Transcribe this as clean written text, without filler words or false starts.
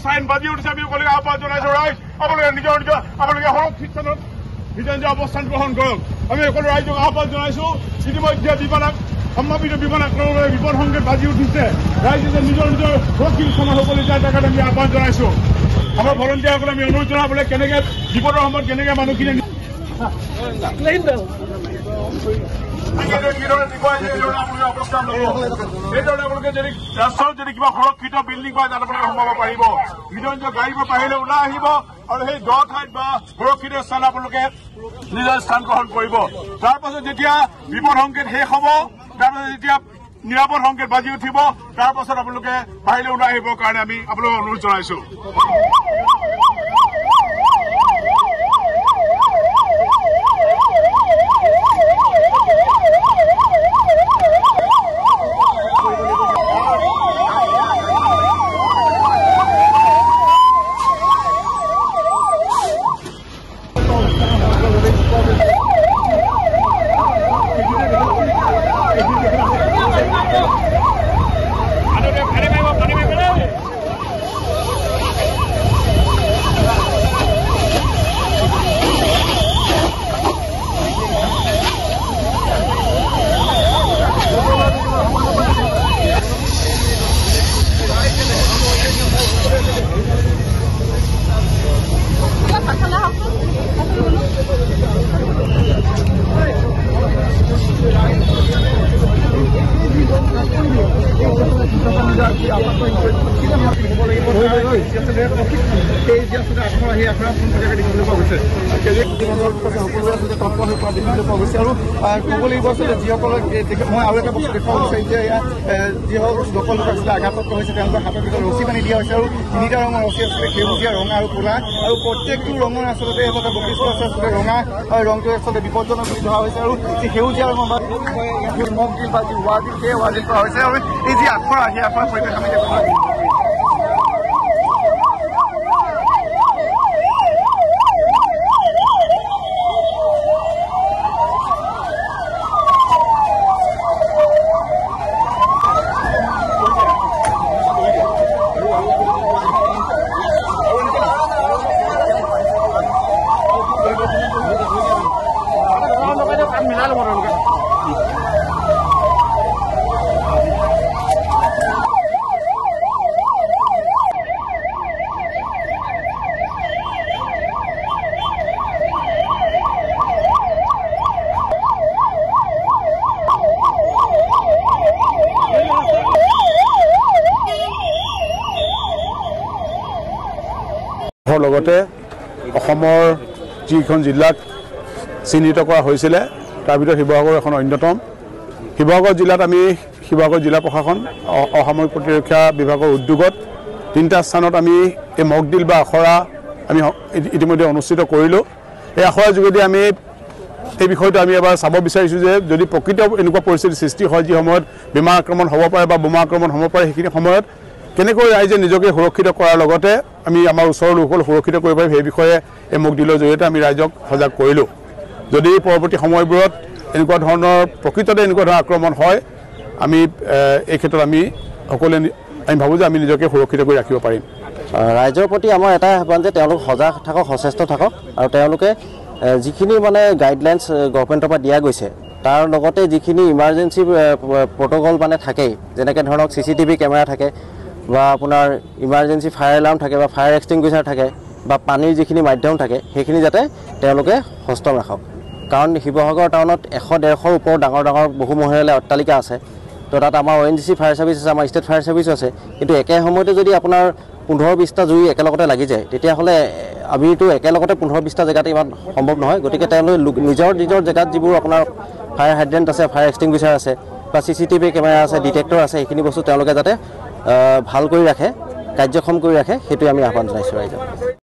sign বাজি উঠিছে আমি সকলোকে আহ্বান জনাইছো ৰাইজ আপোনালোকে নিজৰ আপোনালোকে সুৰক্ষিত স্থানত নিজৰ নিজৰ অৱস্থান গ্ৰহণ কৰক আমি সকলো ৰাইজক আহ্বান জনাইছো ইতিমধ্যে সম্ভাৱিত বিমান আক্ৰমণৰ বিপদ সংকেত বাজি উঠিছে ৰাইজে যে নিজৰ নিজৰ সুৰক্ষিত স্থানত সকলো যায় তাকে আমি আহ্বান জনাইছো আমাৰ ভলণ্টিয়াৰসকলে আমি অনুৰোধ জনাবলৈ কেনেকৈ বিপদৰ সময়ত কেনেকৈ মানুহখিনি ৰাষ্ট্ৰৰ যদি কিবা সুৰক্ষিত বিল্ডিং পায় তাত আপোনালোকে সোমাব পাৰিব নিজৰ নিজৰ গাড়ীবোৰ বাহিৰলৈ ওলাই আহিব আৰু সেই দ ঠাইত বা সুৰক্ষিত স্থান আপোনালোকে নিজৰ স্থান গ্ৰহণ কৰিব তাৰপাছত যেতিয়া বিপদ সংকেত শেষ হ'ব তাৰপাছত যেতিয়া নিৰাপদ সংকেত বাজি উঠিব তাৰপাছত আপোনালোকে বাহিৰলৈ ওলাই আহিবৰ কাৰণে আমি আপোনালোকক অনুৰোধ জনাইছো ক'ব লাগিব আচলতে যিসকলক মই আৰু এটা বস্তু দেখুৱাব বিচাৰিম যে যিসকল লোক আচলতে আঘাতপ্ৰাপ্ত হৈছে তেওঁলোকৰ হাতৰ ভিতৰত ৰছী বান্ধি দিয়া হৈছে আৰু তিনিটা ৰঙৰ ৰছী আচলতে সেউজীয়া ৰঙা আৰু ক'লা আৰু প্ৰত্যেকটো ৰঙৰ আচলতে এটা বৈশিষ্ট্য আছে আচলতে ৰঙা ৰংটো আচলতে বিপদজনক বুলি ধৰা হৈছে আৰু যি সেউজীয়া ৰঙৰ বা মগ ডিল বা যি ৱাৰ্ডিল সেই ৱাৰ্ডিল কৰা হৈছে আৰু এই যি আখৰ আহি আখৰ পৰিৱেশ আমি দেখা লগতে অসমৰ যিখন জিলাক চিহ্নিত কৰা হৈছিলে তাৰ ভিতৰত শিৱসাগৰ এখন অন্যতম শিৱসাগৰ জিলাত আমি শিৱসাগৰ জিলা প্ৰশাসন অসামৰিক প্ৰতিৰক্ষা বিভাগৰ উদ্যোগত তিনিটা স্থানত আমি এই মক ডিল বা আখৰা আমি ইতিমধ্যে অনুষ্ঠিত কৰিলোঁ এই আখৰাৰ যোগেদি আমি এই বিষয়টো আমি এবাৰ চাব বিচাৰিছোঁ যে যদি প্ৰকৃত এনেকুৱা পৰিস্থিতি সৃষ্টি হয় যি সময়ত বিমান আক্ৰমণ হ'ব পাৰে বা বোমা আক্ৰমণ হ'ব পাৰে সেইখিনি সময়ত কেনেকৈ ৰাইজে নিজকে সুৰক্ষিত কৰাৰ লগতে আমি আমাৰ ওচৰৰ লোকসকল সুৰক্ষিত কৰিব পাৰিম সেই বিষয়ে এই মক ডিলৰ জৰিয়তে আমি ৰাইজক সজাগ কৰিলোঁ যদি পৰৱৰ্তী সময়বোৰত এনেকুৱা ধৰণৰ প্ৰকৃততে এনেকুৱা ধৰণৰ আক্ৰমণ হয় আমি এই ক্ষেত্ৰত আমি সকলোৱে আমি ভাবোঁ যে আমি নিজকে সুৰক্ষিত কৰি ৰাখিব পাৰিম ৰাইজৰ প্ৰতি আমাৰ এটা আহ্বান যে তেওঁলোক সজাগ থাকক সচেষ্ট থাকক আৰু তেওঁলোকে যিখিনি মানে গাইডলাইনছ গভৰ্ণমেণ্টৰ পৰা দিয়া গৈছে তাৰ লগতে যিখিনি ইমাৰ্জেঞ্চি প্ৰট'কল মানে থাকেই যেনেকৈ ধৰক CCTV কেমেৰা থাকে বা আপোনাৰ ইমাৰ্জেঞ্চি ফায়াৰ এলাৰ্ম থাকে বা ফায়াৰ এক্সটিংগুইচাৰ থাকে বা পানীৰ যিখিনি মাধ্যম থাকে সেইখিনি যাতে তেওঁলোকে হস্তম ৰাখক কাৰণ শিৱসাগৰ টাউনত 100-150 ওপৰত ডাঙৰ ডাঙৰ বহুমহলীয়া অট্টালিকা আছে তো তাত আমাৰ ONGC ফায়াৰ ছাৰ্ভিচ আছে আমাৰ ষ্টেট ফায়াৰ ছাৰ্ভিচ আছে কিন্তু একে সময়তে যদি আপোনাৰ 15-20টা জুই একেলগতে লাগি যায় তেতিয়াহ'লে আমিতো একেলগতে 15-20টা জেগাতে ইমান সম্ভৱ নহয় গতিকে তেওঁলোকে নিজৰ জেগাত যিবোৰ আপোনাৰ ফায়াৰ হাইড্ৰেণ্ট আছে ফায়াৰ এক্সটিংগুইচাৰ আছে বা CCTV কেমেৰা আছে ডিটেক্টৰ আছে এইখিনি বস্তু তেওঁলোকে যাতে ভাল কৰি ৰাখে কাৰ্যক্ষম কৰি ৰাখে সেইটো আমি আহ্বান জনাইছোঁ ৰাইজক